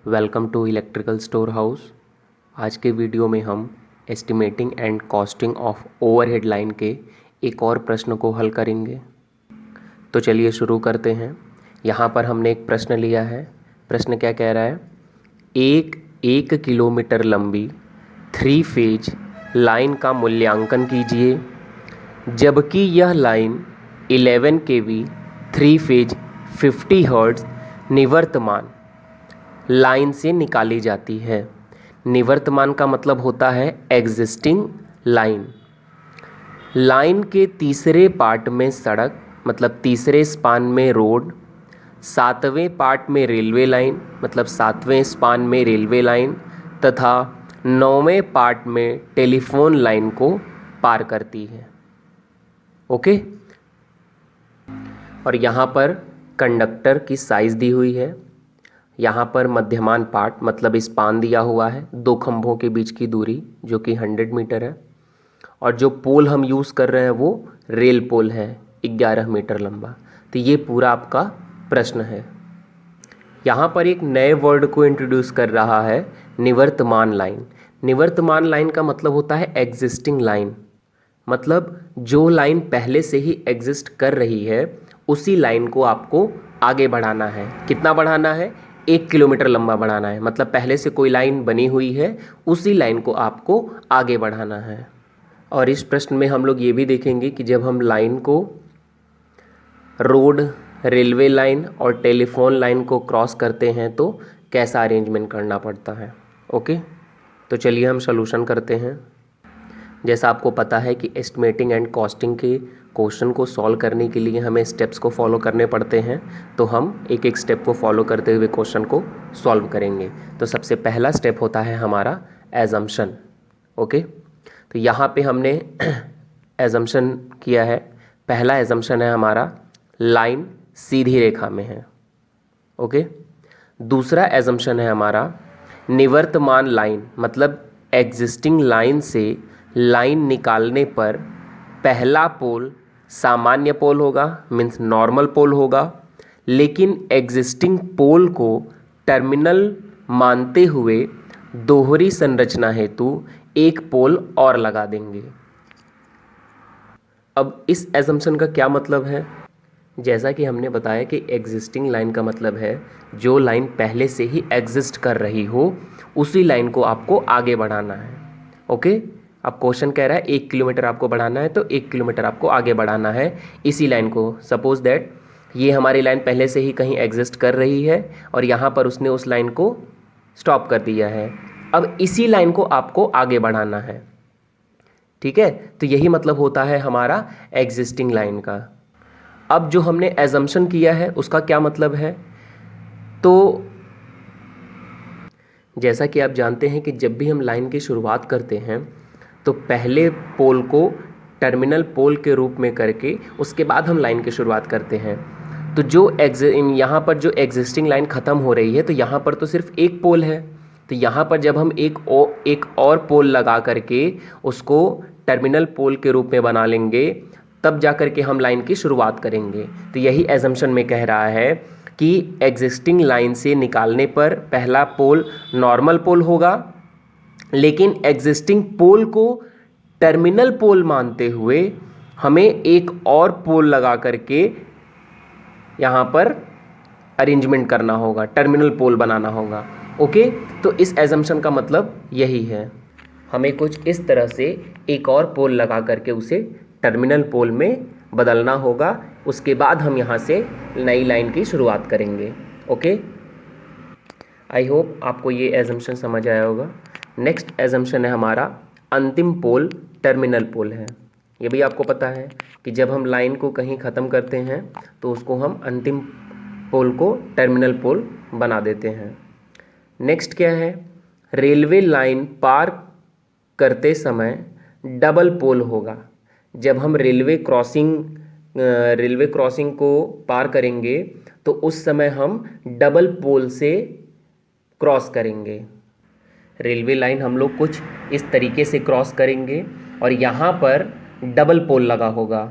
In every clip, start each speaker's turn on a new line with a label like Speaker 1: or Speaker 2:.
Speaker 1: Welcome to electrical store house. आज के video में हम estimating and costing of overhead line के एक और प्रश्न को हल करेंगे। तो चलिए शुरू करते हैं। यहाँ पर हमने एक प्रश्न लिया है। प्रश्न क्या कह रहा है? एक किलोमीटर लंबी 3 फेज लाइन का मूल्यांकन कीजिए जबकि यह लाइन 11 केवी 3 फेज 50 हर्ट्ज निवर्तमान लाइन से निकाली जाती है। निवर्तमान का मतलब होता है एग्जिस्टिंग लाइन। लाइन के तीसरे पार्ट में सड़क मतलब तीसरे स्पान में रोड, 7वें पार्ट में रेलवे लाइन मतलब 7वें स्पान में रेलवे लाइन तथा 9वें पार्ट में टेलीफोन लाइन को पार करती है। ओके। और यहाँ पर कंडक्टर की साइज दी हुई है। यहाँ पर मध्यमान पार्ट मतलब स्पान दिया हुआ है, दो खंभों के बीच की दूरी जो कि 100 मीटर है। और जो पोल हम यूज़ कर रहे हैं वो रेल पोल है 11 मीटर लंबा। तो ये पूरा आपका प्रश्न है। यहाँ पर एक नए वर्ड को इंट्रोड्यूस कर रहा है, निवर्तमान लाइन। निवर्तमान लाइन का मतलब होता है एग्जिस्टिंग लाइन, मतलब जो लाइन पहले से ही एग्जिस्ट कर रही है उसी लाइन को आपको आगे बढ़ाना है। कितना बढ़ाना है? 1 किलोमीटर लंबा बढ़ाना है। मतलब पहले से कोई लाइन बनी हुई है उसी लाइन को आपको आगे बढ़ाना है। और इस प्रश्न में हम लोग ये भी देखेंगे कि जब हम लाइन को रोड, रेलवे लाइन और टेलीफोन लाइन को क्रॉस करते हैं तो कैसा अरेंजमेंट करना पड़ता है। ओके, तो चलिए हम सॉल्यूशन करते हैं। जैसा आपको पता है कि एस्टिमेटिंग एंड कॉस्टिंग के क्वेश्चन को सॉल्व करने के लिए हमें स्टेप्स को फॉलो करने पड़ते हैं, तो हम एक एक स्टेप को फॉलो करते हुए क्वेश्चन को सॉल्व करेंगे। तो सबसे पहला स्टेप होता है हमारा एजम्पशन। ओके, तो यहाँ पे हमने एजम्पशन किया है। पहला एजम्पशन है हमारा लाइन सीधी रेखा में है। ओके, दूसरा एजम्पशन है हमारा निवर्तमान लाइन, मतलब एग्जिस्टिंग लाइन से लाइन निकालने पर पहला पोल सामान्य पोल होगा, मीन्स नॉर्मल पोल होगा, लेकिन एग्जिस्टिंग पोल को टर्मिनल मानते हुए दोहरी संरचना हेतु एक पोल और लगा देंगे। अब इस एजम्पशन का क्या मतलब है? जैसा कि हमने बताया कि एग्जिस्टिंग लाइन का मतलब है जो लाइन पहले से ही एग्जिस्ट कर रही हो उसी लाइन को आपको आगे बढ़ाना है। ओके, अब क्वेश्चन कह रहा है 1 किलोमीटर आपको बढ़ाना है तो 1 किलोमीटर आपको आगे बढ़ाना है इसी लाइन को। सपोज दैट ये हमारी लाइन पहले से ही कहीं एग्जिस्ट कर रही है और यहाँ पर उसने उस लाइन को स्टॉप कर दिया है। अब इसी लाइन को आपको आगे बढ़ाना है। ठीक है, तो यही मतलब होता है हमारा एग्जिस्टिंग लाइन का। अब जो हमने एजम्पशन किया है उसका क्या मतलब है? तो जैसा कि आप जानते हैं कि जब भी हम लाइन की शुरुआत करते हैं तो पहले पोल को टर्मिनल पोल के रूप में करके उसके बाद हम लाइन की शुरुआत करते हैं। तो जो यहाँ पर जो एग्जिस्टिंग लाइन ख़त्म हो रही है तो यहाँ पर तो सिर्फ एक पोल है। तो यहाँ पर जब हम एक और पोल लगा करके उसको टर्मिनल पोल के रूप में बना लेंगे तब जा कर के हम लाइन की शुरुआत करेंगे। तो यही एजम्पशन में कह रहा है कि एग्जिस्टिंग लाइन से निकालने पर पहला पोल नॉर्मल पोल होगा, लेकिन एग्जिस्टिंग पोल को टर्मिनल पोल मानते हुए हमें एक और पोल लगा करके यहाँ पर अरेंजमेंट करना होगा, टर्मिनल पोल बनाना होगा। ओके, तो इस एजम्पशन का मतलब यही है। हमें कुछ इस तरह से एक और पोल लगा करके उसे टर्मिनल पोल में बदलना होगा। उसके बाद हम यहाँ से नई लाइन की शुरुआत करेंगे। ओके, आई होप आपको ये एजम्पशन समझ आया होगा। नेक्स्ट एजम्पशन है हमारा अंतिम पोल टर्मिनल पोल है। ये भी आपको पता है कि जब हम लाइन को कहीं ख़त्म करते हैं तो उसको हम अंतिम पोल को टर्मिनल पोल बना देते हैं। नेक्स्ट क्या है? रेलवे लाइन पार करते समय डबल पोल होगा। जब हम रेलवे क्रॉसिंग को पार करेंगे तो उस समय हम डबल पोल से क्रॉस करेंगे। रेलवे लाइन हम लोग कुछ इस तरीके से क्रॉस करेंगे और यहाँ पर डबल पोल लगा होगा।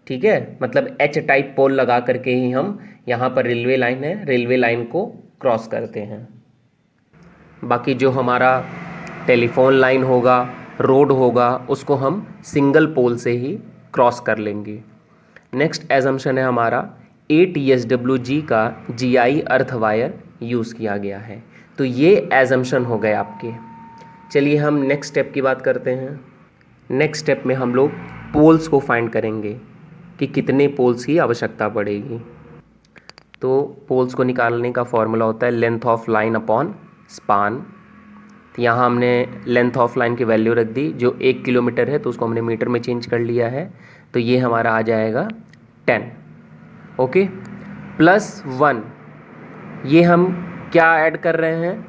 Speaker 1: ठीक है, मतलब एच टाइप पोल लगा करके ही हम यहाँ पर रेलवे लाइन है, रेलवे लाइन को क्रॉस करते हैं। बाकी जो हमारा टेलीफोन लाइन होगा, रोड होगा, उसको हम सिंगल पोल से ही क्रॉस कर लेंगे। नेक्स्ट एजम्पशन है हमारा 8 ESWG का GI अर्थ वायर यूज़ किया गया है। तो ये एजम्पशन हो गए आपके। चलिए हम नेक्स्ट स्टेप की बात करते हैं। नेक्स्ट स्टेप में हम लोग पोल्स को फाइंड करेंगे कि कितने पोल्स की आवश्यकता पड़ेगी। तो पोल्स को निकालने का फॉर्मूला होता है length of line upon span. तो यहाँ हमने लेंथ ऑफ लाइन की वैल्यू रख दी, जो 1 किलोमीटर है तो उसको हमने मीटर में चेंज कर लिया है, तो ये हमारा आ जाएगा 10। ओके, +1 ये हम क्या ऐड कर रहे हैं,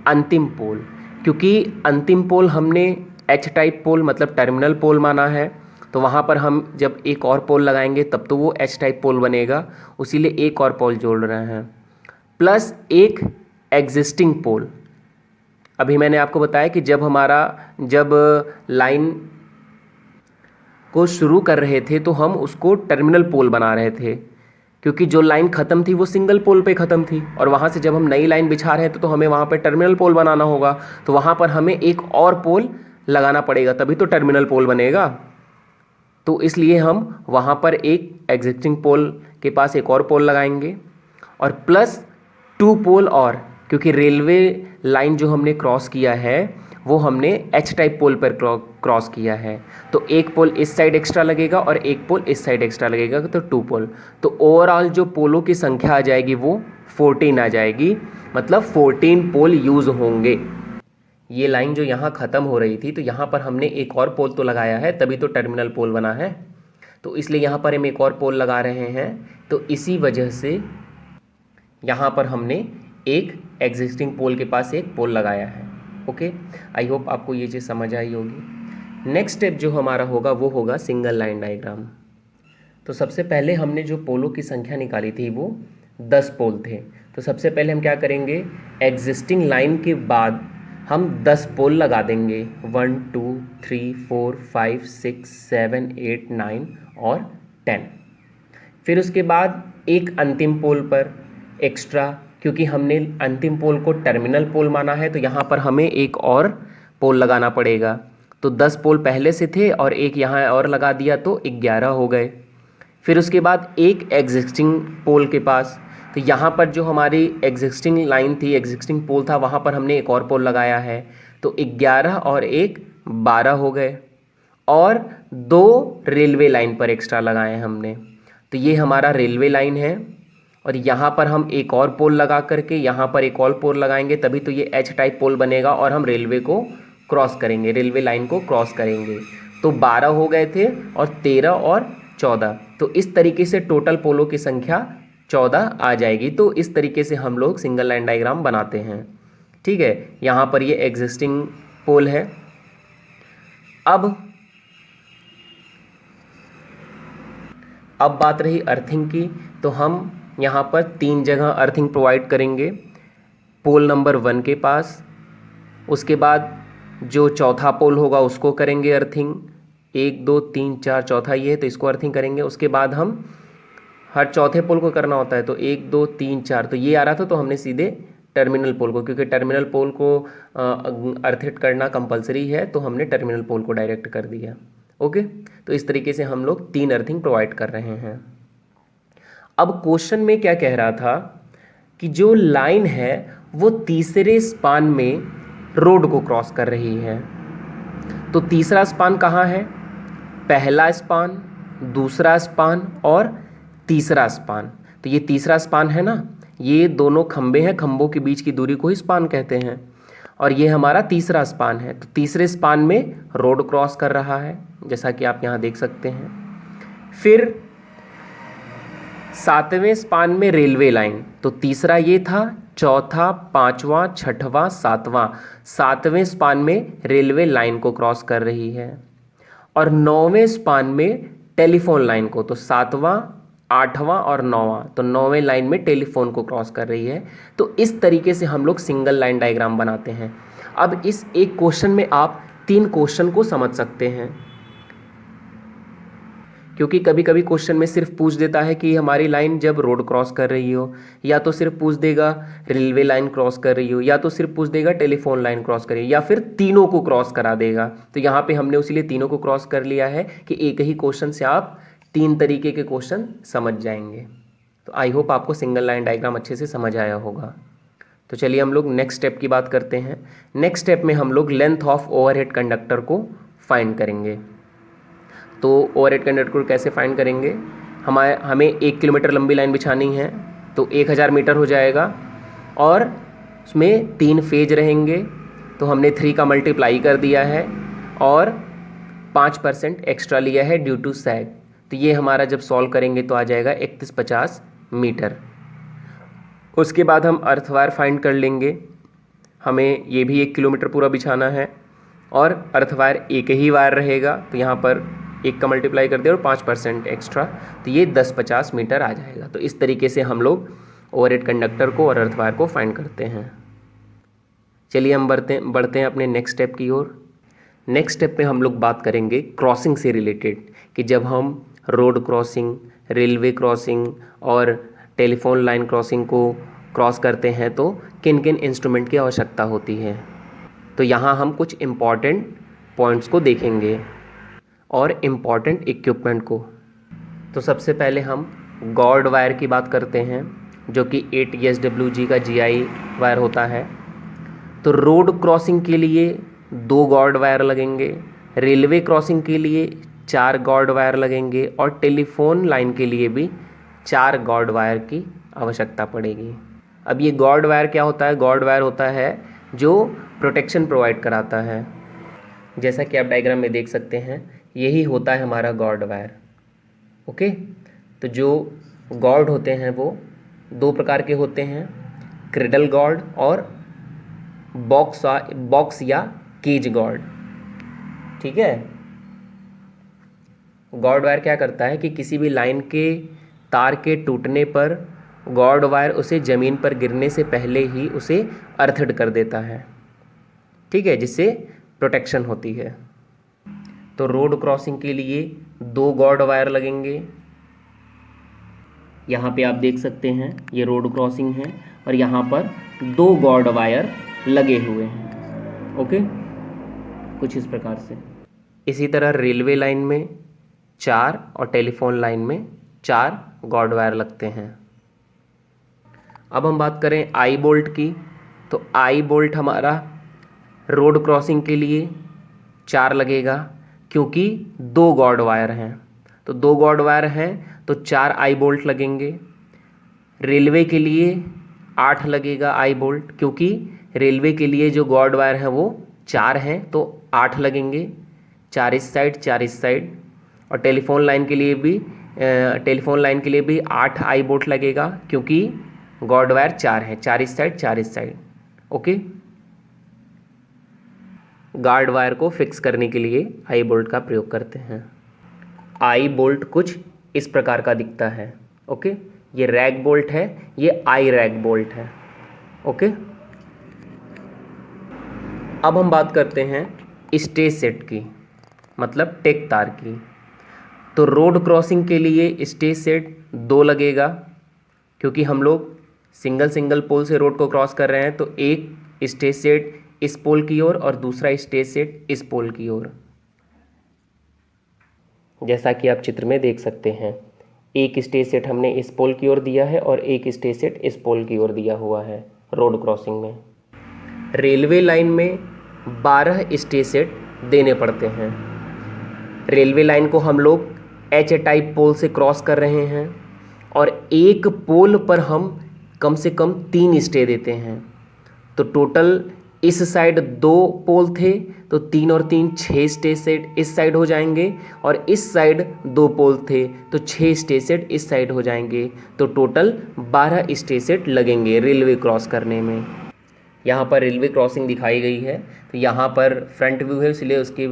Speaker 1: अंतिम पोल, क्योंकि अंतिम पोल हमने H टाइप पोल मतलब टर्मिनल पोल माना है, तो वहाँ पर हम जब एक और पोल लगाएंगे तब तो वो H टाइप पोल बनेगा, उसीलिए एक और पोल जोड़ रहे हैं, प्लस एक एग्जिस्टिंग पोल। अभी मैंने आपको बताया कि जब लाइन को शुरू कर रहे थे तो हम उसको टर्मिनल पोल बना रहे थे, क्योंकि जो लाइन ख़त्म थी वो सिंगल पोल पे ख़त्म थी, और वहाँ से जब हम नई लाइन बिछा रहे थे तो हमें वहाँ पे टर्मिनल पोल बनाना होगा, तो वहाँ पर हमें एक और पोल लगाना पड़ेगा, तभी तो टर्मिनल पोल बनेगा। तो इसलिए हम वहाँ पर एक एग्जिस्टिंग पोल के पास एक और पोल लगाएंगे, और प्लस 2 पोल और, क्योंकि रेलवे लाइन जो हमने क्रॉस किया है वो हमने H टाइप पोल पर क्रॉस किया है, तो एक पोल इस साइड एक्स्ट्रा लगेगा और एक पोल इस साइड एक्स्ट्रा लगेगा, तो 2 पोल। तो ओवरऑल जो पोलों की संख्या आ जाएगी वो 14 आ जाएगी, मतलब 14 पोल यूज़ होंगे। ये लाइन जो यहाँ ख़त्म हो रही थी तो यहाँ पर हमने एक और पोल तो लगाया है, तभी तो टर्मिनल पोल बना है, तो इसलिए यहाँ पर हम एक और पोल लगा रहे हैं। तो इसी वजह से यहाँ पर हमने एक एग्जिस्टिंग पोल के पास एक पोल लगाया है। ओके, आई होप आपको ये चीज़ समझ आई होगी। नेक्स्ट स्टेप जो हमारा होगा वो होगा सिंगल लाइन डायग्राम। तो सबसे पहले हमने जो पोलों की संख्या निकाली थी वो 10 पोल थे। तो सबसे पहले हम क्या करेंगे, एग्जिस्टिंग लाइन के बाद हम 10 पोल लगा देंगे, 1 2 3 4 5 6 7 8 9 और 10। फिर उसके बाद एक अंतिम पोल पर एक्स्ट्रा, क्योंकि हमने अंतिम पोल को टर्मिनल पोल माना है, तो यहाँ पर हमें एक और पोल लगाना पड़ेगा। तो 10 पोल पहले से थे और एक यहाँ और लगा दिया तो 11 हो गए। फिर उसके बाद एक एग्जिस्टिंग पोल के पास, तो यहाँ पर जो हमारी एग्जिस्टिंग लाइन थी, एग्जिस्टिंग पोल था, वहाँ पर हमने एक और पोल लगाया है, तो 11 और 1 12 हो गए, और 2 रेलवे लाइन पर एक्स्ट्रा लगाए हमने। तो ये हमारा रेलवे लाइन है, और यहाँ पर हम एक और पोल लगा करके यहाँ पर एक और पोल लगाएंगे, तभी तो ये H टाइप पोल बनेगा और हम रेलवे को क्रॉस करेंगे, रेलवे लाइन को क्रॉस करेंगे। तो 12 हो गए थे, और 13 और 14, तो इस तरीके से टोटल पोलों की संख्या 14 आ जाएगी। तो इस तरीके से हम लोग सिंगल लाइन डायग्राम बनाते हैं। ठीक है, यहाँ पर ये एग्जिस्टिंग पोल है। अब बात रही अर्थिंग की, तो हम यहाँ पर 3 जगह अर्थिंग प्रोवाइड करेंगे, पोल नंबर 1 के पास, उसके बाद जो चौथा पोल होगा उसको करेंगे अर्थिंग, 1 2 3 4 चौथा ये है तो इसको अर्थिंग करेंगे। उसके बाद हम हर चौथे पोल को करना होता है, तो 1 2 3 4, तो ये आ रहा था तो हमने सीधे टर्मिनल पोल को, क्योंकि टर्मिनल पोल को अर्थिट करना कंपलसरी है, तो हमने टर्मिनल पोल को डायरेक्ट कर दिया। ओके, तो इस तरीके से हम लोग 3 अर्थिंग प्रोवाइड कर रहे हैं। अब क्वेश्चन में क्या कह रहा था कि जो लाइन है वो तीसरे स्पान में रोड को क्रॉस कर रही है। तो तीसरा स्पान कहाँ है, पहला स्पान, दूसरा स्पान और तीसरा स्पान। तो ये तीसरा स्पान है ना, ये दोनों खंबे हैं, खंबों के बीच की दूरी को ही स्पान कहते हैं, और ये हमारा तीसरा स्पान है। तो तीसरे स्पान में रोड क्रॉस कर रहा है, जैसा कि आप यहाँ देख सकते हैं। फिर 7वें स्पान में रेलवे लाइन, तो तीसरा ये था, चौथा, 5वां, 6वां, 7वां, 7वें स्पान में रेलवे लाइन को क्रॉस कर रही है। और 9वें स्पान में टेलीफोन लाइन को, तो 7वां, 8वां और 9वां, तो 9वें लाइन में टेलीफोन को क्रॉस कर रही है। तो इस तरीके से हम लोग सिंगल लाइन डायग्राम बनाते हैं। अब इस एक क्वेश्चन में आप 3 क्वेश्चन को समझ सकते हैं, क्योंकि कभी कभी क्वेश्चन में सिर्फ पूछ देता है कि हमारी लाइन जब रोड क्रॉस कर रही हो, या तो सिर्फ पूछ देगा रेलवे लाइन क्रॉस कर रही हो, या तो सिर्फ पूछ देगा टेलीफोन लाइन क्रॉस कर रही हो, या फिर तीनों को क्रॉस करा देगा। तो यहाँ पे हमने उसीलिए तीनों को क्रॉस कर लिया है कि एक ही क्वेश्चन से आप 3 तरीके के क्वेश्चन समझ जाएंगे। तो आई होप आपको सिंगल लाइन डायग्राम अच्छे से समझ आया होगा। तो चलिए हम लोग नेक्स्ट स्टेप की बात करते हैं। नेक्स्ट स्टेप में हम लोग लेंथ ऑफ ओवरहेड कंडक्टर को फाइंड करेंगे। तो ओवरहेड कंडक्टर को कैसे फाइंड करेंगे, हमें 1 किलोमीटर लंबी लाइन बिछानी है तो 1000 मीटर हो जाएगा, और उसमें 3 फेज रहेंगे। तो हमने 3 का मल्टीप्लाई कर दिया है और 5% एक्स्ट्रा लिया है ड्यू टू सैग। तो ये हमारा जब सॉल्व करेंगे तो आ जाएगा 3150 मीटर। उसके बाद हम अर्थ वायर फाइंड कर लेंगे। हमें ये भी 1 किलोमीटर पूरा बिछाना है और अर्थ वायर एक ही वायर रहेगा, तो यहाँ पर 1 का मल्टीप्लाई कर दिया और 5% एक्स्ट्रा, तो ये 1050 मीटर आ जाएगा। तो इस तरीके से हम लोग ओवरहेड कंडक्टर को और अर्थ वायर को फाइंड करते हैं। चलिए हम बढ़ते हैं अपने नेक्स्ट स्टेप की ओर। नेक्स्ट स्टेप पे हम लोग बात करेंगे क्रॉसिंग से रिलेटेड, कि जब हम रोड क्रॉसिंग, रेलवे क्रॉसिंग और टेलीफोन लाइन क्रॉसिंग को क्रॉस करते हैं तो किन किन इंस्ट्रूमेंट की आवश्यकता होती है। तो यहाँ हम कुछ इम्पॉर्टेंट पॉइंट्स को देखेंगे और इम्पॉर्टेंट इक्विपमेंट को। तो सबसे पहले हम गॉर्ड वायर की बात करते हैं, जो कि 8 ESWG का GI वायर होता है। तो रोड क्रॉसिंग के लिए 2 गॉर्ड वायर लगेंगे, रेलवे क्रॉसिंग के लिए 4 गॉर्ड वायर लगेंगे, और टेलीफोन लाइन के लिए भी 4 गॉर्ड वायर की आवश्यकता पड़ेगी। अब ये गॉर्ड वायर क्या होता है? गॉर्ड वायर होता है जो प्रोटेक्शन प्रोवाइड कराता है। जैसा कि आप डायग्राम में देख सकते हैं, यही होता है हमारा गॉर्ड वायर। ओके, तो जो गॉर्ड होते हैं वो 2 प्रकार के होते हैं, क्रेडल गॉर्ड और बॉक्स या केज गॉर्ड। ठीक है, गॉर्ड वायर क्या करता है कि किसी भी लाइन के तार के टूटने पर गॉर्ड वायर उसे ज़मीन पर गिरने से पहले ही उसे अर्थड कर देता है। ठीक है, जिससे प्रोटेक्शन होती है। तो रोड क्रॉसिंग के लिए 2 गॉर्ड वायर लगेंगे। यहाँ पे आप देख सकते हैं ये रोड क्रॉसिंग है और यहाँ पर 2 गॉर्ड वायर लगे हुए हैं। ओके, कुछ इस प्रकार से। इसी तरह रेलवे लाइन में 4 और टेलीफोन लाइन में 4 गॉर्ड वायर लगते हैं। अब हम बात करें आई बोल्ट की, तो आई बोल्ट हमारा रोड क्रॉसिंग के लिए 4 लगेगा, क्योंकि 2 गॉर्ड वायर हैं। तो 2 गॉर्ड वायर हैं तो 4 आई बोल्ट लगेंगे। रेलवे के लिए 8 लगेगा आई बोल्ट, क्योंकि रेलवे के लिए जो गॉर्ड वायर हैं वो 4 हैं, तो 8 लगेंगे, 4 इस साइड 4 इस साइड। और टेलीफोन लाइन के लिए भी 8 आई बोल्ट लगेगा, क्योंकि गॉर्ड वायर 4 हैं, 4 इस साइड 4 इस साइड। ओके, गार्ड वायर को फिक्स करने के लिए आई बोल्ट का प्रयोग करते हैं। आई बोल्ट कुछ इस प्रकार का दिखता है। ओके, ये रैग बोल्ट है, ये आई रैग बोल्ट है। ओके, अब हम बात करते हैं स्टे सेट की, मतलब टेक तार की। तो रोड क्रॉसिंग के लिए स्टे सेट 2 लगेगा, क्योंकि हम लोग सिंगल पोल से रोड को क्रॉस कर रहे हैं, तो एक स्टे सेट इस पोल की ओर और दूसरा स्टे सेट इस पोल की ओर। जैसा कि आप चित्र में देख सकते हैं, एक स्टे सेट हमने इस पोल की ओर दिया है और एक स्टे सेट इस पोल की ओर दिया हुआ है रोड क्रॉसिंग में। रेलवे लाइन में 12 स्टे सेट देने पड़ते हैं। रेलवे लाइन को हम लोग एच टाइप पोल से क्रॉस कर रहे हैं और एक पोल पर हम कम से कम 3 स्टे देते हैं। तो टोटल इस साइड 2 पोल थे, तो 3 और 3 6 स्टे सेट इस साइड हो जाएंगे, और इस साइड 2 पोल थे तो 6 स्टे सेट इस साइड हो जाएंगे। तो टोटल 12 स्टे सेट लगेंगे रेलवे क्रॉस करने में। यहाँ पर रेलवे क्रॉसिंग दिखाई गई है, तो यहाँ पर फ्रंट व्यू है, इसलिए उसके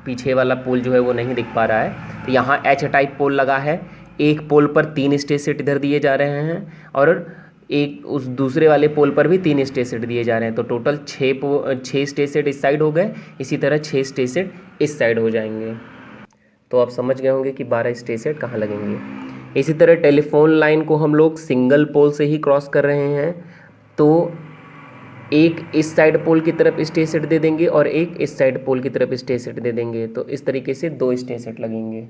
Speaker 1: पीछे वाला पोल जो है वो नहीं दिख पा रहा है। तो यहाँ एच टाइप पोल लगा है, एक पोल पर 3 स्टे सेट इधर दिए जा रहे हैं और एक उस दूसरे वाले पोल पर भी 3 स्टे सेट दिए जा रहे हैं। तो टोटल 6 स्टे सेट इस साइड हो गए, इसी तरह 6 स्टे सेट इस साइड हो जाएंगे। तो आप समझ गए होंगे कि 12 स्टेज सेट कहाँ लगेंगे। इसी तरह टेलीफोन लाइन को हम लोग सिंगल पोल से ही क्रॉस कर रहे हैं, तो एक इस साइड पोल की तरफ स्टेज सेट दे देंगे और एक इस साइड पोल की तरफ स्टेज सेट दे देंगे, तो इस तरीके से 2 स्टेज सेट लगेंगे,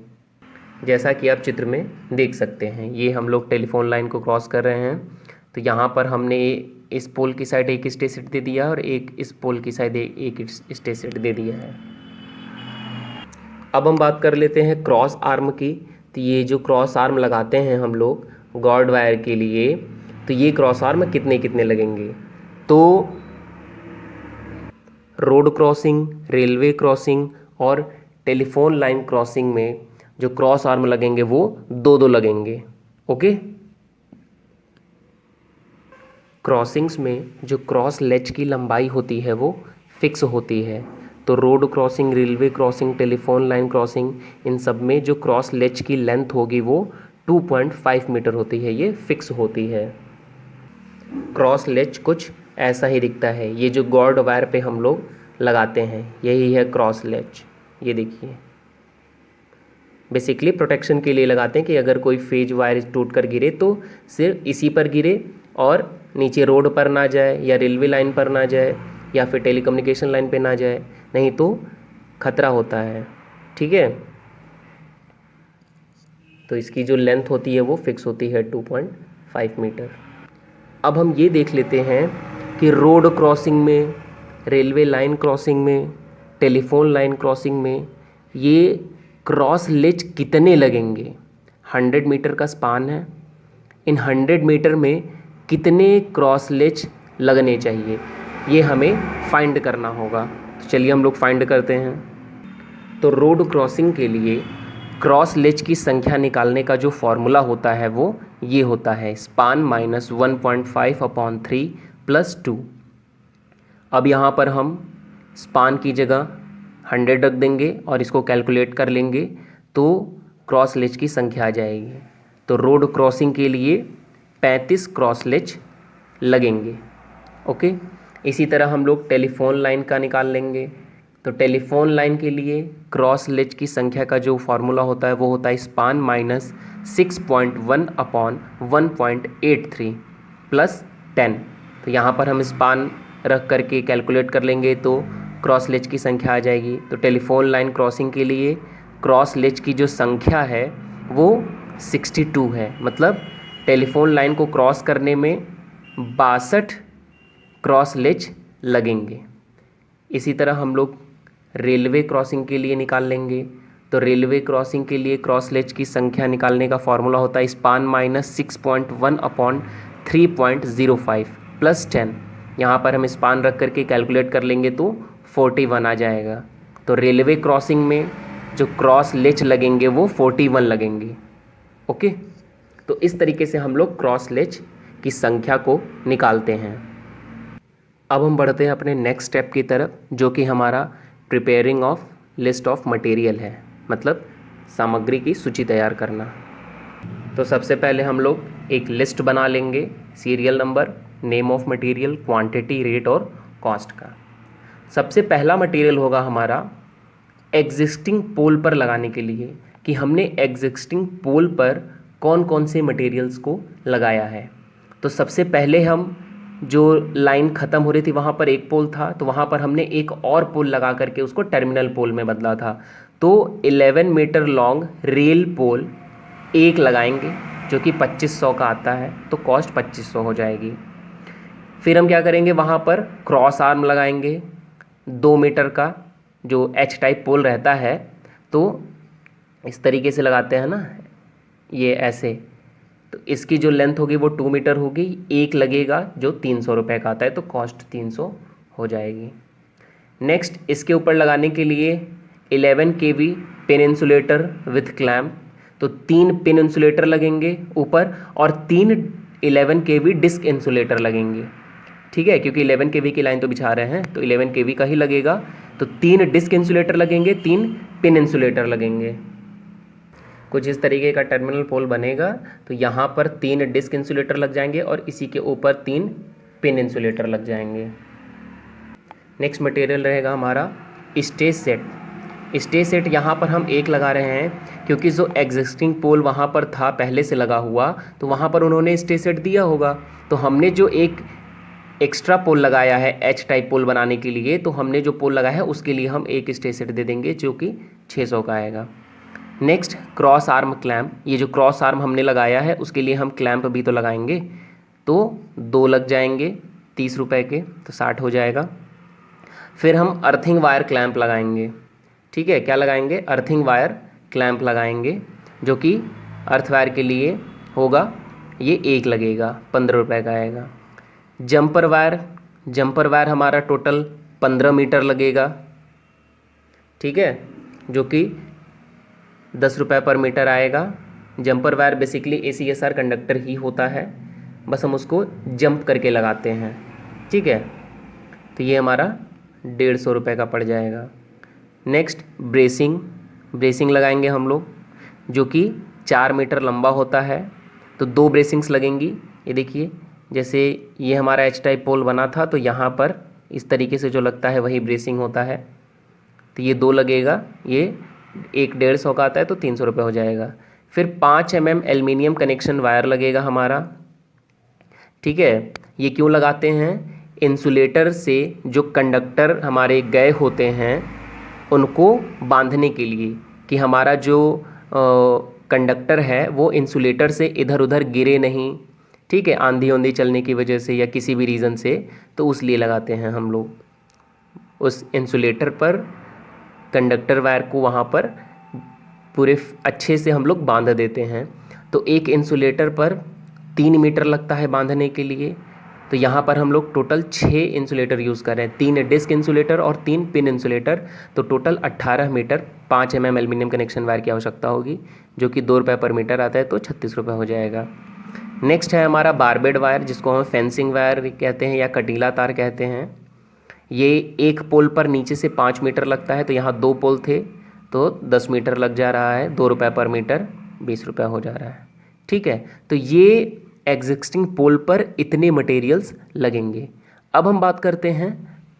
Speaker 1: जैसा कि आप चित्र में देख सकते हैं। ये हम लोग टेलीफोन लाइन को क्रॉस कर रहे हैं, तो यहाँ पर हमने इस पोल की साइड एक स्टेज सेट दे दिया और एक इस पोल की साइड एक स्टेज सेट दे दिया है। अब हम बात कर लेते हैं क्रॉस आर्म की। तो ये जो क्रॉस आर्म लगाते हैं हम लोग गॉर्ड वायर के लिए, तो ये क्रॉस आर्म कितने कितने लगेंगे। तो रोड क्रॉसिंग, रेलवे क्रॉसिंग और टेलीफोन लाइन क्रॉसिंग में जो क्रॉस आर्म लगेंगे वो 2-2 लगेंगे। ओके। क्रॉसिंग्स में जो क्रॉस लेज की लंबाई होती है वो फिक्स होती है। तो road crossing, railway crossing, telephone line crossing, इन सब में जो क्रॉस लेज की लेंथ होगी वो 2.5 मीटर होती है, ये फिक्स होती है। क्रॉस लेज कुछ ऐसा ही दिखता है। ये जो गॉर्ड वायर पे हम लोग लगाते हैं यही है क्रॉस लेज। ये देखिए, बेसिकली प्रोटेक्शन के लिए लगाते हैं कि अगर कोई फेज वायर टूट कर गिरे तो सिर्फ इसी पर गिरे और नीचे रोड पर ना जाए या रेलवे लाइन पर ना जाए या फिर टेलीकम्युनिकेशन लाइन पे ना जाए, नहीं तो खतरा होता है। ठीक है, तो इसकी जो लेंथ होती है वो फिक्स होती है 2.5 मीटर। अब हम ये देख लेते हैं कि रोड क्रॉसिंग में, रेलवे लाइन क्रॉसिंग में, टेलीफोन लाइन क्रॉसिंग में ये क्रॉस लेज कितने लगेंगे। 100 मीटर का स्पान है, इन 100 मीटर में कितने क्रॉस लेज लगने चाहिए ये हमें फाइंड करना होगा। तो चलिए हम लोग फाइंड करते हैं। तो रोड क्रॉसिंग के लिए क्रॉस लेज की संख्या निकालने का जो फॉर्मूला होता है वो ये होता है, स्पान माइनस 1.5/3 प्लस 2। अब यहाँ पर हम स्पान की जगह 100 रख देंगे और इसको कैलकुलेट कर लेंगे तो क्रॉस लेज की संख्या आ जाएगी। तो रोड क्रॉसिंग के लिए 35 क्रॉस लेज लगेंगे। ओके। इसी तरह हम लोग टेलीफोन लाइन का निकाल लेंगे। तो टेलीफोन लाइन के लिए क्रॉस लेज की संख्या का जो फार्मूला होता है वो होता है स्पान माइनस 6.1/1.83 प्लस 10। तो यहाँ पर हम स्पान रख करके कैलकुलेट कर लेंगे तो क्रॉस लेज की संख्या आ जाएगी। तो टेलीफोन लाइन क्रॉसिंग के लिए क्रॉस लेज की जो संख्या है वो 62 है, मतलब टेलीफोन लाइन को क्रॉस करने में 62 क्रॉस लेज लगेंगे। इसी तरह हम लोग रेलवे क्रॉसिंग के लिए निकाल लेंगे। तो रेलवे क्रॉसिंग के लिए क्रॉस लेज की संख्या निकालने का फॉर्मूला होता है स्पान माइनस 6.1/3.05 प्लस 10। यहाँ पर हम स्पान रख करके कैलकुलेट कर लेंगे तो 41 आ जाएगा। तो रेलवे क्रॉसिंग में जो क्रॉस लेज लगेंगे वो 41 लगेंगे। ओके। तो इस तरीके से हम लोग क्रॉस लेज की संख्या को निकालते हैं। अब हम बढ़ते हैं अपने नेक्स्ट स्टेप की तरफ, जो कि हमारा preparing of list of material है, मतलब सामग्री की सूची तैयार करना। तो सबसे पहले हम लोग एक लिस्ट बना लेंगे, serial number, name of material, quantity, rate और कॉस्ट का। सबसे पहला मटेरियल होगा हमारा एग्जिस्टिंग पोल पर लगाने के लिए, कि हमने एग्जिस्टिंग पोल पर कौन कौन से मटेरियल्स को लगाया है। तो सबसे पहले हम जो लाइन ख़त्म हो रही थी वहाँ पर एक पोल था, तो वहाँ पर हमने एक और पोल लगा करके उसको टर्मिनल पोल में बदला था। तो 11 मीटर लॉन्ग रेल पोल एक लगाएंगे जो कि 2500 का आता है, तो कॉस्ट 2500 हो जाएगी। फिर हम क्या करेंगे, वहाँ पर क्रॉस आर्म लगाएंगे 2 मीटर का, जो एच टाइप पोल रहता है, तो इस तरीके से लगाते हैं ना, ये ऐसे। तो इसकी जो लेंथ होगी वो 2 मीटर होगी, एक लगेगा जो 300 रुपये का आता है, तो कॉस्ट 300 हो जाएगी। नेक्स्ट इसके ऊपर लगाने के लिए 11 kV pin insulator with clamp, तो 3 पिन इंसुलेटर लगेंगे ऊपर और 3 11 kV डिस्क इंसुलेटर लगेंगे। ठीक है, क्योंकि 11 kV की लाइन तो बिछा रहे हैं तो 11 kV का ही लगेगा। तो 3 डिस्क इंसुलेटर लगेंगे, 3 पिन इंसुलेटर लगेंगे। कुछ इस तरीके का टर्मिनल पोल बनेगा। तो यहाँ पर 3 डिस्क इंसुलेटर लग जाएंगे और इसी के ऊपर 3 पिन इंसुलेटर लग जाएंगे। नेक्स्ट मटेरियल रहेगा हमारा स्टेज सेट। स्टे सेट यहाँ पर हम एक लगा रहे हैं क्योंकि जो एग्जिस्टिंग पोल वहाँ पर था पहले से लगा हुआ, तो वहाँ पर उन्होंने स्टे सेट दिया होगा। तो हमने जो एक एक्स्ट्रा पोल लगाया है एच टाइप पोल बनाने के लिए, तो हमने जो पोल लगाया है उसके लिए हम एक स्टे सेट दे देंगे जो कि 600 का आएगा। नेक्स्ट क्रॉस आर्म क्लैम्प, ये जो क्रॉस आर्म हमने लगाया है उसके लिए हम क्लैम्प भी तो लगाएंगे, तो 2 लग जाएंगे 30 रुपये के, तो 60 हो जाएगा। फिर हम अर्थिंग वायर क्लैम्प लगाएंगे, ठीक है, क्या लगाएंगे, अर्थिंग वायर क्लैम्प लगाएंगे, जो कि अर्थ वायर के लिए होगा, ये 1 लगेगा 15 रुपये का आएगा। जंपर वायर हमारा टोटल 15 मीटर लगेगा, ठीक है, जो कि 10 रुपये पर मीटर आएगा। Jumper wire basically ACSR conductor ही होता है, बस हम उसको जंप करके लगाते हैं, ठीक है। तो ये हमारा 150 रुपये का पड़ जाएगा। नेक्स्ट ब्रेसिंग लगाएंगे हम लोग, जो कि 4 मीटर लंबा होता है, तो 2 ब्रेसिंग्स लगेंगी। ये देखिए, जैसे ये हमारा एच टाइप पोल बना था, तो यहाँ पर इस तरीके से जो लगता है वही ब्रेसिंग होता है, तो ये 2 लगेगा, ये एक 150 का आता है, तो 300 रुपये हो जाएगा। फिर 5 mm एल्युमिनियम कनेक्शन वायर लगेगा हमारा, ठीक है। ये क्यों लगाते हैं, इंसुलेटर से जो कंडक्टर हमारे गए होते हैं उनको बांधने के लिए, कि हमारा जो कंडक्टर है वो इंसुलेटर से इधर उधर गिरे नहीं, ठीक है, आंधी ओंधी चलने की वजह से या किसी भी रीज़न से, तो उस लिए लगाते हैं हम लोग। उस इंसुलेटर पर कंडक्टर वायर को वहाँ पर पूरे अच्छे से हम लोग बांध देते हैं। तो एक इंसुलेटर पर 3 मीटर लगता है बांधने के लिए, तो यहाँ पर हम लोग टोटल 6 इंसुलेटर यूज़ कर रहे हैं, 3 डिस्क इंसुलेटर और 3 पिन इंसुलेटर, तो total 18 metre 5 mm aluminium connection wire की आवश्यकता होगी, जो कि 2 रुपये पर मीटर आता है, तो 36 रुपये हो जाएगा। नेक्स्ट है हमारा बारबेड वायर, जिसको हम फेंसिंग वायर कहते हैं या कटीला तार कहते हैं। ये एक पोल पर नीचे से 5 मीटर लगता है, तो यहाँ 2 पोल थे तो 10 मीटर लग जा रहा है, 2 रुपये पर मीटर 20 रुपये हो जा रहा है, ठीक है। तो ये एग्जिस्टिंग पोल पर इतने मटेरियल्स लगेंगे। अब हम बात करते हैं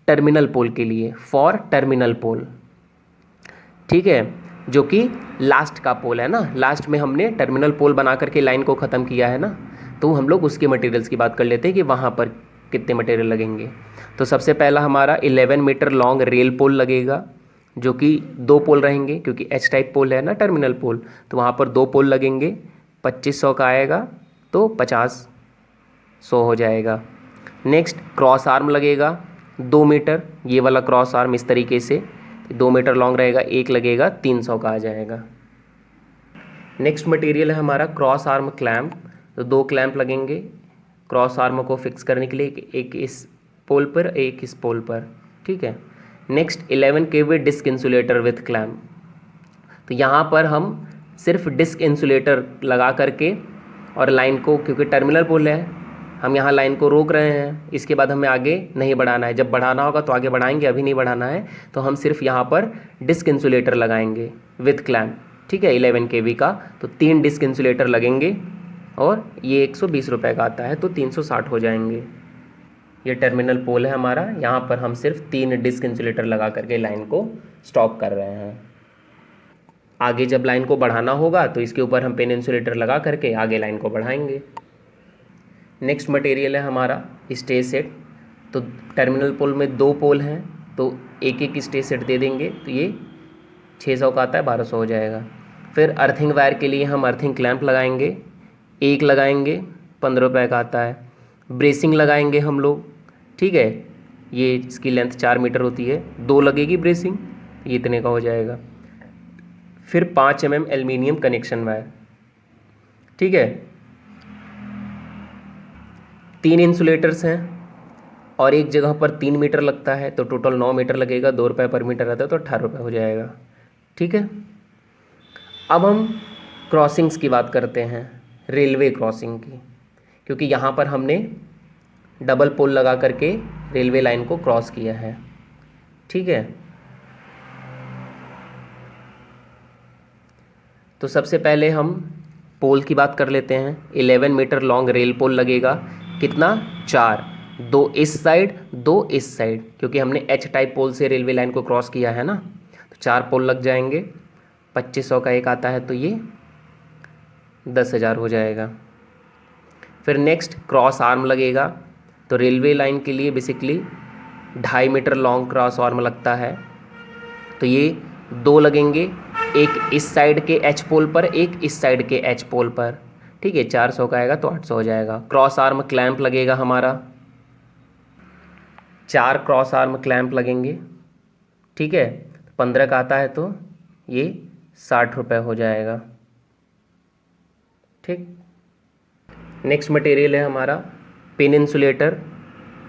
Speaker 1: टर्मिनल पोल के लिए, फॉर टर्मिनल पोल, ठीक है, जो कि लास्ट का पोल है ना, लास्ट में हमने टर्मिनल पोल बना करके लाइन को ख़त्म किया है ना, तो हम लोग उसके मटेरियल्स की बात कर लेते हैं कि वहाँ पर कितने मटेरियल लगेंगे। तो सबसे पहला हमारा 11 मीटर लॉन्ग रेल पोल लगेगा, जो कि 2 पोल रहेंगे, क्योंकि एच टाइप पोल है ना टर्मिनल पोल, तो वहाँ पर 2 पोल लगेंगे, 2500 का आएगा, तो 50-100 हो जाएगा। नेक्स्ट क्रॉस आर्म लगेगा 2 मीटर, ये वाला क्रॉस आर्म इस तरीके से 2 मीटर लॉन्ग रहेगा, एक लगेगा 300 का आ जाएगा। नेक्स्ट मटेरियल है हमारा क्रॉस आर्म क्लैम्प, तो 2 क्लैम्प लगेंगे क्रॉस आर्म को फिक्स करने के लिए, एक इस पोल पर एक इस पोल पर, ठीक है। Next 11 kV disc insulator with clamp, तो यहाँ पर हम सिर्फ डिस्क इंसुलेटर लगा करके और लाइन को, क्योंकि टर्मिनल पोल है, हम यहाँ लाइन को रोक रहे हैं, इसके बाद हमें आगे नहीं बढ़ाना है, जब बढ़ाना होगा तो आगे बढ़ाएंगे, अभी नहीं बढ़ाना है, तो हम सिर्फ यहाँ पर डिस्क इंसुलेटर लगाएंगे विथ क्लैम्प, ठीक है, 11 kV का, तो 3 डिस्क इंसुलेटर लगेंगे और ये 120 रुपये का आता है, तो 360 हो जाएंगे। ये टर्मिनल पोल है हमारा, यहाँ पर हम सिर्फ 3 डिस्क इंसुलेटर लगा करके लाइन को स्टॉप कर रहे हैं। आगे जब लाइन को बढ़ाना होगा तो इसके ऊपर हम पिन इंसुलेटर लगा करके आगे लाइन को बढ़ाएंगे। नेक्स्ट मटेरियल है हमारा स्टे सेट, तो टर्मिनल पोल में 2 पोल हैं, तो एक एक स्टे सेट दे देंगे, तो ये 600 का आता है, 1200 हो जाएगा। फिर अर्थिंग वायर के लिए हम अर्थिंग क्लैंप लगाएंगे, एक लगाएंगे 15 रुपये का आता है। ब्रेसिंग लगाएंगे हम लोग, ठीक है, ये इसकी लेंथ 4 मीटर होती है, 2 लगेगी ब्रेसिंग, ये इतने का हो जाएगा। फिर 5 mm एल्युमिनियम कनेक्शन वायर, ठीक है, 3 इंसुलेटर्स हैं और एक जगह पर 3 मीटर लगता है, तो टोटल 9 मीटर लगेगा, 2 रुपये पर मीटर आता है, तो 18 रुपये हो जाएगा, ठीक है। अब हम क्रॉसिंग्स की बात करते हैं, रेलवे क्रॉसिंग की, क्योंकि यहाँ पर हमने डबल पोल लगा करके रेलवे लाइन को क्रॉस किया है, ठीक है। तो सबसे पहले हम पोल की बात कर लेते हैं। 11 मीटर लॉन्ग रेल पोल लगेगा, कितना, 4, 2 इस साइड 2 इस साइड, क्योंकि हमने एच टाइप पोल से रेलवे लाइन को क्रॉस किया है ना, तो तो 4 पोल लग जाएंगे, 2500 का एक आता है तो ये 10,000 हो जाएगा। फिर नेक्स्ट क्रॉस आर्म लगेगा, तो रेलवे लाइन के लिए basically 2.5 metre long cross arm लगता है, तो ये 2 लगेंगे, एक इस साइड के एच पोल पर, एक इस साइड के एच पोल पर। ठीक है, 400 का आएगा तो 800 हो जाएगा। क्रॉस आर्म क्लैंप लगेगा हमारा, 4 क्रॉस आर्म क्लैंप लगेंगे। ठीक है, 15 का आता है तो ये 60 रुपये हो जाएगा। ठीक, नेक्स्ट मटेरियल है हमारा पिन इंसुलेटर।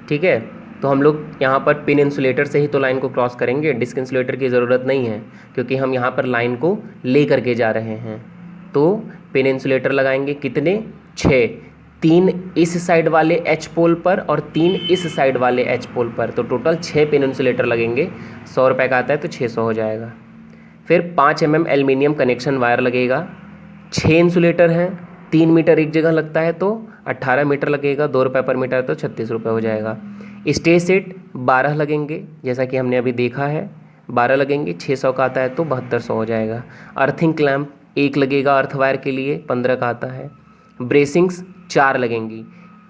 Speaker 1: ठीक है, तो हम लोग यहाँ पर पिन इंसुलेटर से ही तो लाइन को क्रॉस करेंगे, डिस्क इंसुलेटर की ज़रूरत नहीं है क्योंकि हम यहाँ पर लाइन को ले करके जा रहे हैं। तो पिन इंसुलेटर लगाएंगे कितने, 6, 3 इस साइड वाले एच पोल पर और 3 इस साइड वाले एच पोल पर, तो टोटल 6 पिन इंसुलेटर लगेंगे। 100 रुपये का आता है तो 600 हो जाएगा। फिर 5 mm एल्युमिनियम कनेक्शन वायर लगेगा, 6 इंसुलेटर हैं, 3 मीटर एक जगह लगता है तो 18 मीटर लगेगा, 2 रुपये पर मीटर तो 36 रुपये हो जाएगा। स्टे सेट 12 लगेंगे, जैसा कि हमने अभी देखा है 12 लगेंगे, 600 का आता है तो 7200 हो जाएगा। अर्थिंग क्लैम्प 1 लगेगा अर्थ वायर के लिए, 15 का आता है। ब्रेसिंग्स 4 लगेंगी,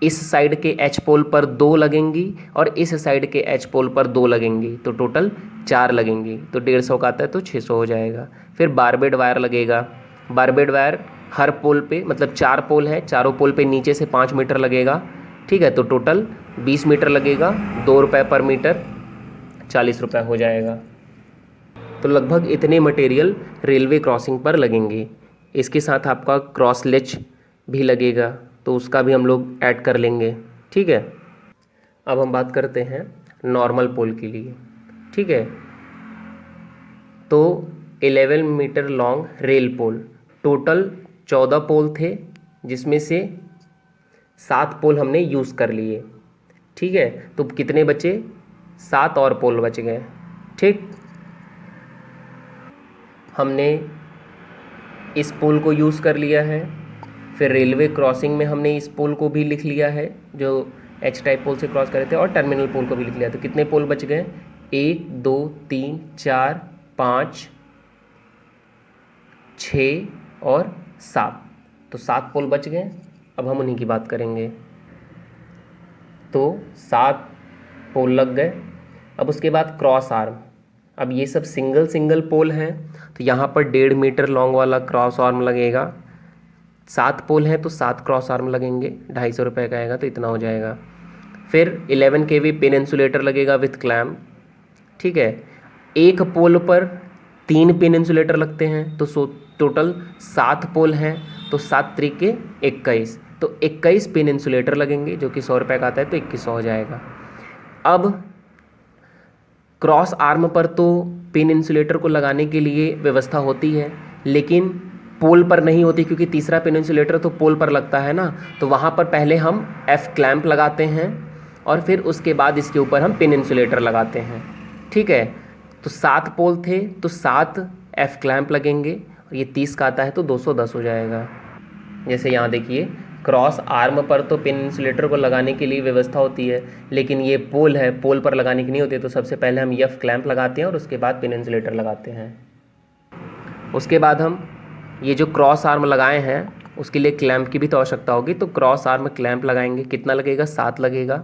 Speaker 1: इस साइड के एच पोल पर 2 लगेंगी और इस साइड के एच पोल पर 2 लगेंगी, तो टोटल 4 लगेंगी, तो 150 का आता है तो 600 हो जाएगा। फिर बारबेड वायर लगेगा, बारबेड वायर हर पोल पे, मतलब 4 पोल है, चारों पोल पे नीचे से 5 मीटर लगेगा। ठीक है, तो टोटल 20 मीटर लगेगा, 2 रुपये पर मीटर, 40 रुपये हो जाएगा। तो लगभग इतने मटेरियल रेलवे क्रॉसिंग पर लगेंगे। इसके साथ आपका क्रॉस लेच भी लगेगा, तो उसका भी हम लोग ऐड कर लेंगे। ठीक है, अब हम बात करते हैं नॉर्मल पोल के लिए। ठीक है, तो 11 मीटर लॉन्ग रेल पोल, टोटल 14 पोल थे जिसमें से 7 पोल हमने यूज़ कर लिए। ठीक है, तो कितने बचे, 7 और पोल बच गए। ठीक, हमने इस पोल को यूज़ कर लिया है, फिर रेलवे क्रॉसिंग में हमने इस पोल को भी लिख लिया है जो एच टाइप पोल से क्रॉस करे थे, और टर्मिनल पोल को भी लिख लिया। तो कितने पोल बच गए, 1 2 3 4 5 6 और 7, तो 7 पोल बच गए। अब हम उन्हीं की बात करेंगे। तो 7 पोल लग गए। अब उसके बाद क्रॉस आर्म, अब ये सब सिंगल पोल हैं, तो यहाँ पर 1.5 मीटर लॉन्ग वाला क्रॉस आर्म लगेगा। 7 पोल हैं तो 7 क्रॉस आर्म लगेंगे, 250 रुपये का आएगा, तो इतना हो जाएगा। फिर 11 kV पिन इंसुलेटर लगेगा विथ क्लैम्प। ठीक है, एक पोल पर 3 पिन इंसुलेटर लगते हैं, तो टोटल 7 पोल हैं, तो 7 त्रिके 21, तो 21 पिन इंसुलेटर लगेंगे, जो कि 100 रुपये का आता है तो 2100 हो जाएगा। अब क्रॉस आर्म पर तो पिन इंसुलेटर को लगाने के लिए व्यवस्था होती है, लेकिन पोल पर नहीं होती, क्योंकि तीसरा पिन इंसुलेटर तो पोल पर लगता है ना, तो वहाँ पर पहले हम एफ क्लैम्प लगाते हैं और फिर उसके बाद इसके ऊपर हम पिन इंसुलेटर लगाते हैं। ठीक है, तो 7 पोल थे तो 7 एफ क्लैम्प लगेंगे, और ये 30 का आता है तो 210 हो जाएगा। जैसे यहाँ देखिए, क्रॉस आर्म पर तो पिन इंसुलेटर को लगाने के लिए व्यवस्था होती है, लेकिन ये पोल है, पोल पर लगाने की नहीं होती, तो सबसे पहले हम एफ क्लैम्प लगाते हैं और उसके बाद पिन इंसुलेटर लगाते हैं। उसके बाद हम ये जो क्रॉस आर्म लगाए हैं उसके लिए क्लैम्प की भी तो आवश्यकता होगी, तो क्रॉस आर्म क्लैम्प लगाएंगे। कितना लगेगा, 7 लगेगा।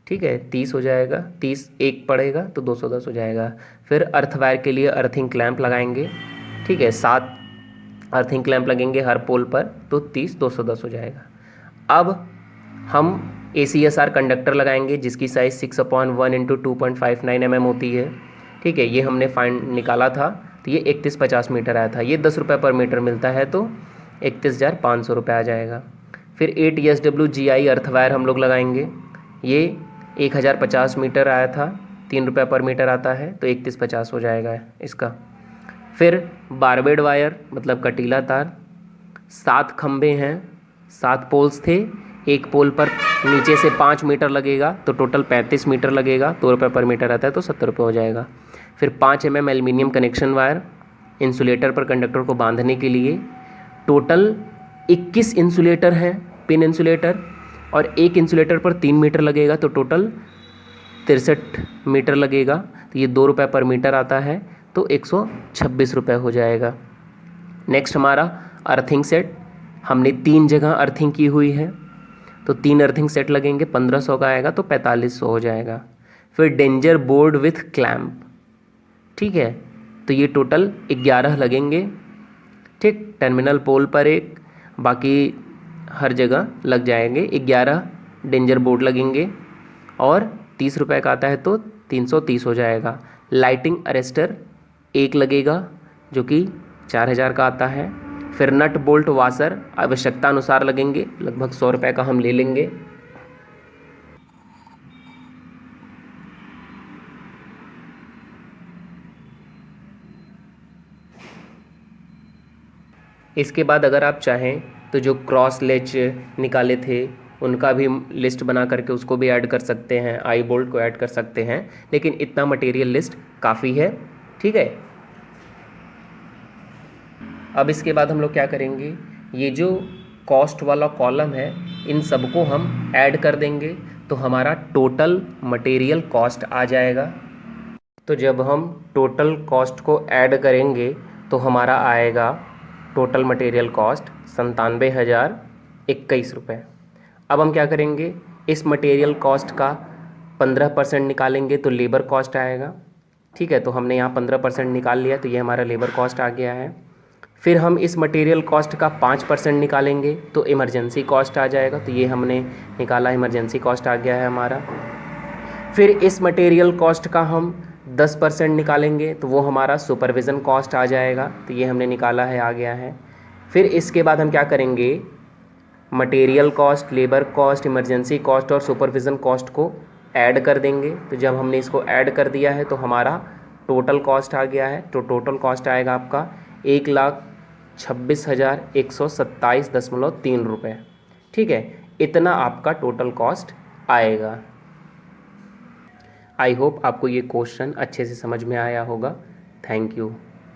Speaker 1: ठीक है, 30 हो जाएगा, 30 एक पड़ेगा तो 210 हो जाएगा। फिर अर्थ वायर के लिए अर्थिंग क्लैम्प लगाएंगे। ठीक है, 7 अर्थिंग क्लैम्प लगेंगे हर पोल पर, तो 30 210 हो जाएगा। अब हम ACSR कंडक्टर लगाएंगे जिसकी साइज़ 6/1 × 2.59 mm होती है। ठीक है, ये हमने फाइंड निकाला था, तो ये 3150 मीटर आया था। ये 10 रुपये पर मीटर मिलता है, तो 31,500 रुपये आ जाएगा। फिर 8 ESW GI अर्थ वायर हम लोग लगाएंगे, ये 1050 मीटर आया था, 3 रुपये पर मीटर आता है, तो 3150 हो जाएगा इसका। फिर बारबेड वायर मतलब कटीला तार, 7 खंभे हैं, 7 पोल्स थे, एक पोल पर नीचे से 5 मीटर लगेगा, तो टोटल 35 मीटर लगेगा, 2 रुपये पर मीटर आता है, तो 70 रुपये हो जाएगा। फिर 5 mm aluminium connection wire insulator पर कंडक्टर को बांधने के लिए, टोटल 21 इंसुलेटर हैं पिन इंसुलेटर, और एक इंसुलेटर पर 3 मीटर लगेगा, तो टोटल 63 मीटर लगेगा, तो ये 2 रुपये पर मीटर आता है, तो 126 रुपये हो जाएगा। नेक्स्ट हमारा अर्थिंग सेट, हमने 3 जगह अर्थिंग की हुई है तो 3 अर्थिंग सेट लगेंगे, 1500 का आएगा तो 4500 हो जाएगा। फिर डेंजर बोर्ड विथ क्लैम्प, ठीक है, तो ये टोटल 11 लगेंगे, ठीक, टर्मिनल पोल पर एक, बाकी हर जगह लग जाएंगे, 11 डेंजर बोर्ड लगेंगे और 30 रुपये का आता है तो 330 हो जाएगा। लाइटिंग अरेस्टर एक लगेगा जो कि 4000 का आता है। फिर नट बोल्ट वाशर आवश्यकता अनुसार लगेंगे, लगभग 100 रुपये का हम ले लेंगे। इसके बाद अगर आप चाहें तो जो क्रॉस लेच निकाले थे उनका भी लिस्ट बना करके उसको भी ऐड कर सकते हैं, आई बोल्ट को ऐड कर सकते हैं, लेकिन इतना मटेरियल लिस्ट काफ़ी है, ठीक है। अब इसके बाद हम लोग क्या करेंगे, ये जो कॉस्ट वाला कॉलम है इन सबको हम ऐड कर देंगे तो हमारा टोटल मटेरियल कॉस्ट आ जाएगा। तो जब हम टोटल कॉस्ट को ऐड करेंगे तो हमारा आएगा टोटल मटेरियल कॉस्ट 97,021 रुपये। अब हम क्या करेंगे, इस मटेरियल कॉस्ट का 15% निकालेंगे तो लेबर कॉस्ट आएगा, ठीक है, तो हमने यहाँ 15% निकाल लिया तो ये हमारा लेबर कॉस्ट आ गया है। फिर हम इस मटेरियल कॉस्ट का 5% निकालेंगे तो इमरजेंसी कॉस्ट आ जाएगा, तो ये हमने निकाला, इमरजेंसी कॉस्ट आ गया है हमारा। फिर इस मटेरियल कॉस्ट का हम 10% निकालेंगे तो वो हमारा सुपरविज़न कॉस्ट आ जाएगा, तो ये हमने निकाला है, आ गया है। फिर इसके बाद हम क्या करेंगे, material cost, labour cost, emergency cost और सुपरविज़न कॉस्ट को ऐड कर देंगे। तो जब हमने इसको ऐड कर दिया है तो हमारा टोटल कॉस्ट आ गया है, तो टोटल कॉस्ट आएगा आपका 1,26,127.3 रुपये, ठीक है, इतना आपका टोटल कॉस्ट आएगा। आई होप आपको ये क्वेश्चन अच्छे से समझ में आया होगा। Thank you.